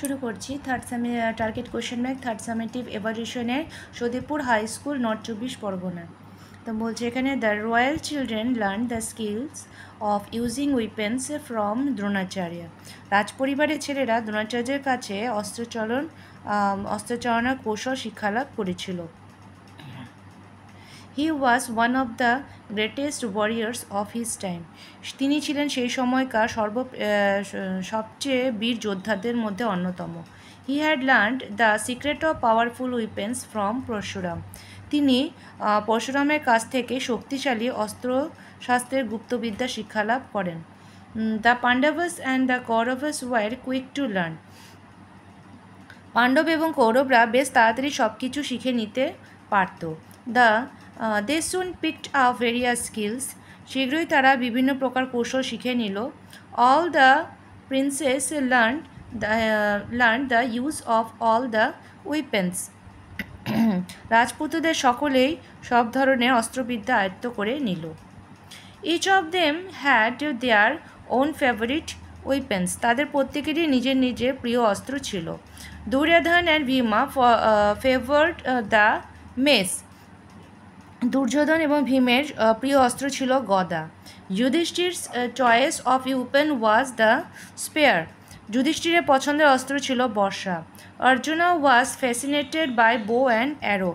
শুরু করছি target question bank third summative এভালুশনের Sadipur high school north 24 Pargana. তো বলছে এখানে the royal children learn the skills of using weapons from Dronacharya. রাজপরিবারের ছেলেরা দ্রোণাচার্যের কাছে অস্ত্রচালনার কৌশল শিক্ষালাভ করেছিল। He was one of the greatest warriors of his time. তিনি ছিলেন সেই সময়কার সবচেয়ে বীর যোদ্ধাদের মধ্যে অন্যতম। He had learned the secret of powerful weapons from Parashuram. তিনি পরশুরামের কাছ থেকে শক্তিশালী অস্ত্রশাস্ত্রের গুপ্তবিদ্যা শিক্ষালাভ করেন। The Pandavas and the Kauravas were quick to learn. Pandava এবং কৌরবরা বেশ তাড়াতাড়ি সব কিছু শিখে নিতে পারত। They soon picked up various skills. শীঘ্রই তারা বিভিন্ন প্রকার কৌশল শিখে নিল। All the princes learn the use of all the weapons. রাজপুতদের সকলেই সব ধরনের অস্ত্রবিদ্যা আয়ত্ত করে নিল। Each of them had their own favourite weapons. তাদের প্রত্যেকেরই নিজের নিজের প্রিয় অস্ত্র ছিল। Duryodhan and Bhima favoured the mace. Duryodhan এবং ভীমের প্রিয় অস্ত্র ছিল গদা। Yudhishthir choice of weapon was the spear. যুধিষ্ঠিরের পছন্দের অস্ত্র ছিল বর্ষা। Arjuna was fascinated by bow and arrow.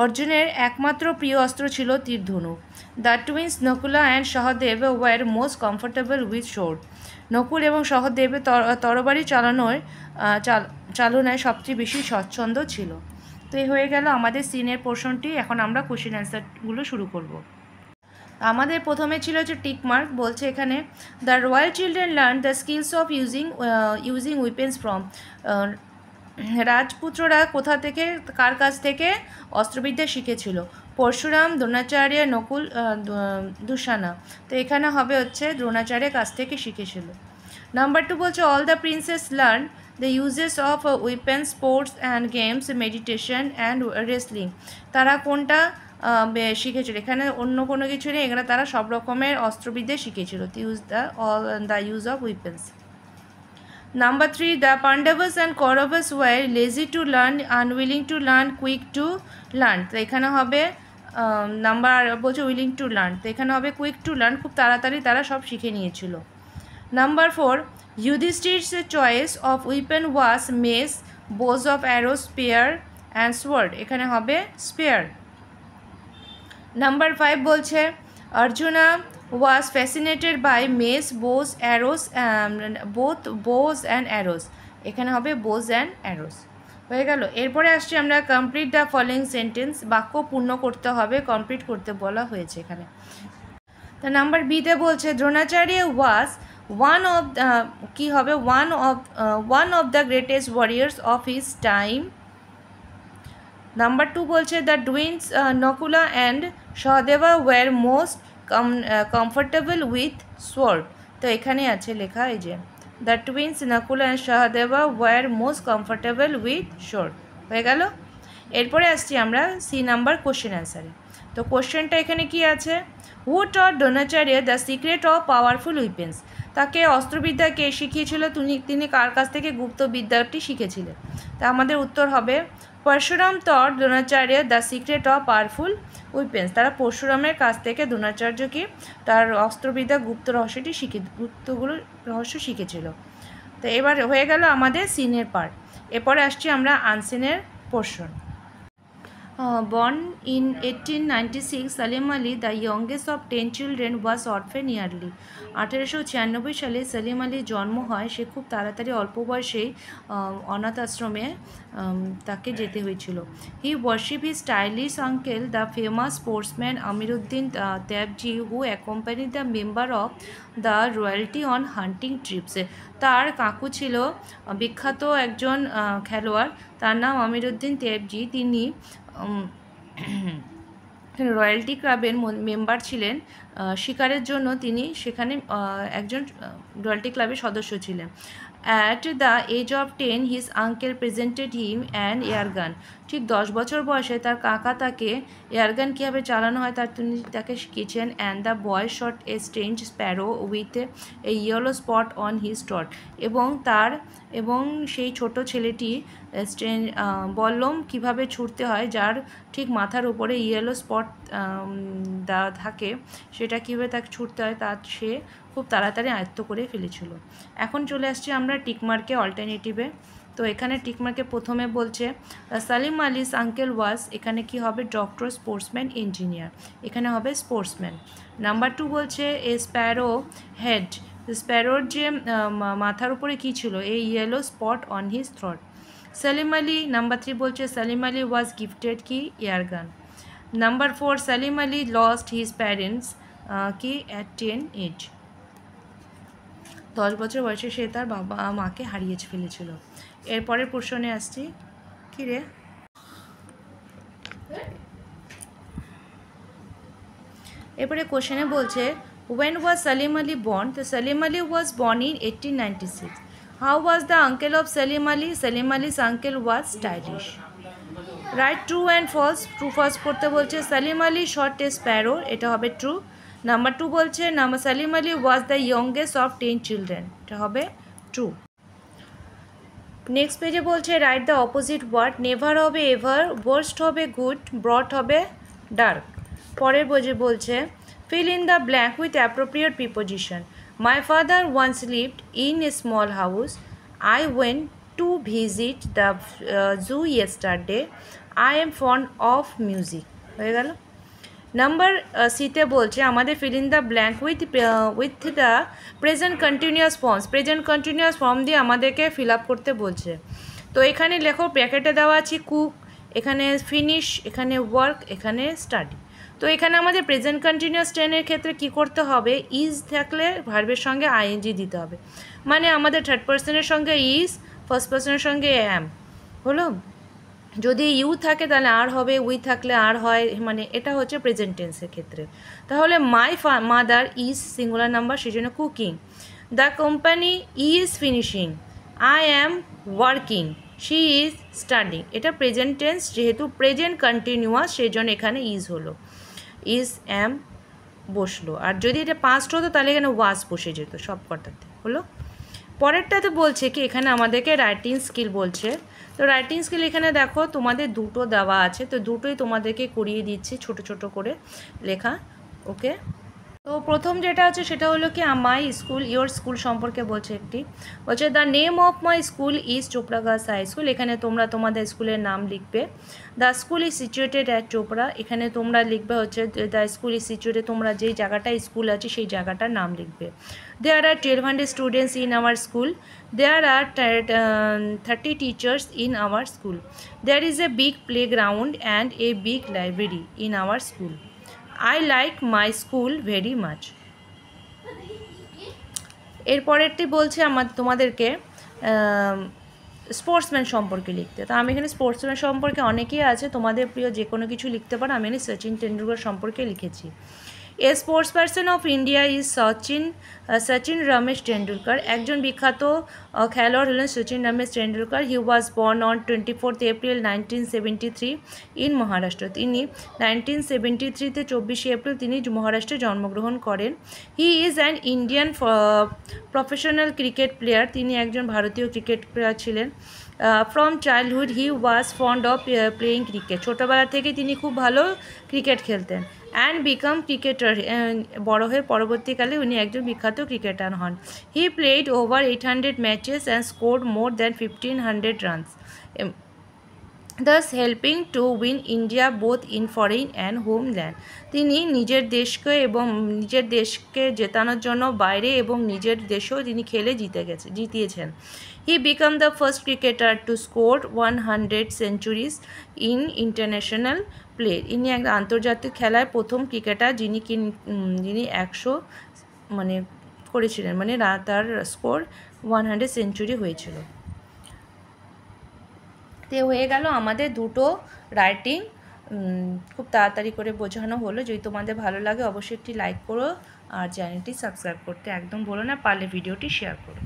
অর্জুনের একমাত্র প্রিয় অস্ত্র ছিল তীরধনুক। The twins Nakula and Sahadev were most comfortable with sword. Nakul এবং সহদেবের তরবারি চালনায় সবচেয়ে বেশি স্বচ্ছন্দ ছিল। তো এই হয়ে গেল আমাদের সিনের পোর্শনটি। এখন আমরা কোশ্চেন অ্যান্সারগুলো শুরু করব। আমাদের প্রথমে ছিল হচ্ছে টিক মার্ক। বলছে এখানে the royal children learn the skills of using weapons from. রাজপুত্ররা কোথা থেকে কার কাছ থেকে অস্ত্রবিদ্যা শিখেছিল? পরশুরাম, দ্রোণাচার্য, নকুল, দুশানা। তো এখানে হবে হচ্ছে দ্রোণাচার্যের কাছ থেকে শিখেছিল। নাম্বার 2 বলছে all the princes learn the uses of weapon, sports and games, meditation and wrestling. তারা কোনটা শিখেছিল? এখানে অন্য কোনো কিছু নেই, এখানে তারা সব রকমের অস্ত্রবিদ্যা শিখেছিল। The use of weapons. Number 3, the Pandavas and Kauravas were lazy to learn, unwilling to learn, quick to learn. তো এখানে হবে নাম্বার বলছে উইলিং টু লার্ন, তো এখানে হবে কুইক টু লার্ন, খুব তাড়াতাড়ি তারা সব শিখে নিয়েছিল। Number 4, Yudhishthir's choice of weapon was mace, bows of arrow, spear and sword. এখানে হবে স্পেয়ার। নাম্বার 5 বলছে Arjuna was fascinated by mace, bows, arrows, both bows and arrows. এখানে হবে bows and arrows। হয়ে গেল। এরপরে আসছি আমরা কমপ্লিট দ্য ফলোয়িং সেন্টেন্স। বাক্য পূর্ণ করতে হবে, কমপ্লিট করতে বলা হয়েছে এখানে। তো নাম্বার বিতে বলছে দ্রোণাচার্য ওয়াজ ওয়ান অফ কী হবে one of the greatest warriors of his time. Number 2 বলছে the twins Nakula and Sahadeva war most comfortable with sword. তো এখানে আছে লেখা এই যে the twins Nakul and Sahadeva war most comfortable with sword. হয়ে গেল। এরপরে আসছি আমরা সি নাম্বার কোশ্চেন অ্যান্সারে। তো কোশ্চেনটা এখানে কি আছে? Who taught Dronacharya the secret of powerful weapons. তাকে অস্ত্রবিদ্যা কে শিখিয়েছিল? তিনি কার কাছ থেকে গুপ্তবিদ্যাটি শিখেছিলেন? তা আমাদের উত্তর হবে Parashuram taught Dronacharya the secret of powerful weapons. তারা পরশুরামের কাছ থেকে দ্রোণাচার্যকে তার অস্ত্রবিদ্যা গুপ্ত রহস্য শিখেছিল। তো এবার হয়ে গেল আমাদের সিনের পার্ট। এরপরে আসছি আমরা আনসিনের portion. Born in 1896, Salim Ali, the youngest of 10 children, was orphaned early. 1896 সালে সালিম আলীর জন্ম হয়। সে খুব তাড়াতাড়ি অল্প বয়সেই অনাথ আশ্রমে তাকে যেতে হয়েছিল। He worship his stylish uncle the famous sportsman Amiruddin Tyabji, who accompany the member of the royalty on hunting ট্রিপসে। তার কাকু ছিল বিখ্যাত একজন খেলোয়াড়, তার নাম আমিরুদ্দিন তেবজি। তিনি রয়্যালটি ক্লাবের মেম্বার ছিলেন। শিকারের জন্য তিনি সেখানে একজন রয়্যালটি ক্লাবের সদস্য ছিলেন। At the age of 10, his uncle presented him an air gun. ঠিক 10 বছর বয়সে তার কাকা তাকে এয়ারগান কীভাবে চালানো হয় তিনি তাকে শিখিয়েছেন। And the boy shot a strange sparrow with a yellow spot on his টট। এবং সেই ছোট ছেলেটি বল্লম কীভাবে ছুটতে হয় যার ঠিক মাথার উপরে ইয়েলো স্পট দেওয়া থাকে, সেটা কীভাবে তাকে ছুটতে হয় তা সে খুব তাড়াতাড়ি আয়ত্ত করে ফেলেছিল। এখন চলে আসছি আমরা টিকমার্কে অল্টারনেটিভে। তো এখানে টিকমার্কে প্রথমে বলছে সালিম আলিস আঙ্কেল ওয়াজ, এখানে কি হবে ডক্টর, স্পোর্টসম্যান, ইঞ্জিনিয়ার, এখানে হবে স্পোর্টসম্যান। নাম্বার 2 বলছে এ স্প্যারো হেড, স্প্যারোর যে মাথার উপরে কী ছিল, এই yellow spot on his through. Salim Ali, number 3 বলছে সালিম আলী ওয়াজ গিফটেড কি airgun. Number 4 Salim Ali lost his parents কি অ্যাট 10 এজ, 10 বছর বয়সে সে তার বাবা মাকে হারিয়ে ফেলেছিল। এরপরের প্রশ্নে আসছি, কি রে এরপরে কোশ্চেনে বলছে when was Salim Ali born? তো Salim Ali was born in 1896. How was the uncle of Salim Ali? Salim Ali's uncle was stylish. Write true and false. True false পড়তে বলছে Salim Ali shot a sparrow, এটা হবে true. Number 2 বলছে Salim Ali was the youngest of 10 children, এটা হবে true. Next পেজে বলছে write the opposite word. Never হবে এভার, ওয়ার্স্ট হবে গুড, ব্রট হবে ডার্ক। পরের পেজে বলছে fill in the blank with appropriate preposition. My father once lived in a small house, I went to visit the zoo yesterday, I am fond of music, হয়ে গেল। Number সিতে বলছে আমাদের fill in the blank with the present continuous forms, present continuous form দিয়ে আমাদেরকে fill up করতে বলছে। তো এখানে লেখো ব্র্যাকেটে দেওয়া আছে কুক, এখানে ফিনিশ, এখানে ওয়ার্ক, এখানে স্টাডি। তো এখানে আমাদের প্রেজেন্ট কন্টিনিউয়াস টেনের ক্ষেত্রে কি করতে হবে, ইজ থাকলে ভার্বের সঙ্গে আইএনজি দিতে হবে, মানে আমাদের থার্ড পার্সনের সঙ্গে ইজ, ফার্স্ট পার্সনের সঙ্গে অ্যাম হলো। যদি ইউ থাকে তাহলে আর হবে, উই থাকলে আর হয়, মানে এটা হচ্ছে প্রেজেন্ট টেন্সের ক্ষেত্রে। তাহলে my mother is singular number, সেই জন্য cooking. The company is finishing, I am working, she is studying, এটা প্রেজেন্ট টেন্স, যেহেতু প্রেজেন্ট কন্টিনিউয়াস সেই জন্য এখানে ইজ হলো, ইজ অ্যাম বসলো। আর যদি এটা পাস্ট হতো তাহলে এখানে ওয়াজ বসে যেত সব কটাতে, হলো। পরেরটাতে বলছে কি এখানে আমাদেরকে রাইটিং স্কিল বলছে। তো রাইটিং স্কিল এখানে দেখো তোমাদের দুটো দেওয়া আছে, তো দুটোই তোমাদেরকে করিয়ে দিচ্ছি ছোট ছোট করে লেখা, ওকে। তো প্রথম যেটা আছে সেটা হলো কি মাই স্কুল, ইয়োর স্কুল সম্পর্কে বলছে একটি, বলছে the name of my school is Chopra girls high school, এখানে তোমরা তোমাদের স্কুলের নাম লিখবে। The school is situated at Chopra, এখানে তোমরা লিখবে হচ্ছে দ্য স্কুল ইজ সিচুয়েটেড, তোমরা যেই জায়গাটায় স্কুল আছে সেই জায়গাটার নাম লিখবে। There are 1200 students in our school, there are 30 teachers in our school, there is a big play ground and a big library in our school, I like my school very much. এরপরেরটি বলছে তোমাদেরকে sportsman সম্পর্কে লিখতে। তো আমি এখানে sportsman সম্পর্কে অনেকেই আছে, তোমাদের প্রিয় যে কোনো কিছু লিখতে পারো, আমি এখানে সচিন টেন্ডুলকার সম্পর্কে লিখেছি। A sports person of India is Sachin Ramesh Tendulkar, একজন বিখ্যাত খেলোয়াড় হলেন Sachin Ramesh Tendulkar. He was born on 24 April 1973 in Maharashtra, তিনি 1973-তে 24শে এপ্রিল তিনি মহারাষ্ট্রে জন্মগ্রহণ করেন। He is an Indian professional cricket player, তিনি একজন ভারতীয় ক্রিকেট প্লেয়ার ছিলেন। From childhood he was fond of playing cricket, ছোটোবেলা থেকে তিনি খুব ভালো ক্রিকেট খেলতেন। অ্যান্ড বিকাম ক্রিকেটার, বড় হয়ে পরবর্তীকালে উনি একজন বিখ্যাত ক্রিকেটার হন। He played over 800 matches and scored more than 1500 runs, thus helping to win India both in foreign and homeland. তিনি নিজের দেশকে জেতানোর জন্য বাইরে এবং নিজের দেশেও তিনি খেলে জিতিয়েছেন। He became the first cricketer to score 100 centuries in international play. ইনি এক আন্তর্জাতিক খেলায় প্রথম ক্রিকেটার যিনি 100 মানে করেছিলেন, মানে তার স্কোর 100 সেঞ্চুরি হয়েছিল। তে হয়ে গেল আমাদের দুটো রাইটিং, খুব তাড়াতাড়ি করে বোঝানো হলো। যদি তোমাদের ভালো লাগে অবশ্যই একটি লাইক করো আর চ্যানেলটি সাবস্ক্রাইব করতে একদম ভুলো না, পারলে ভিডিওটি শেয়ার করো।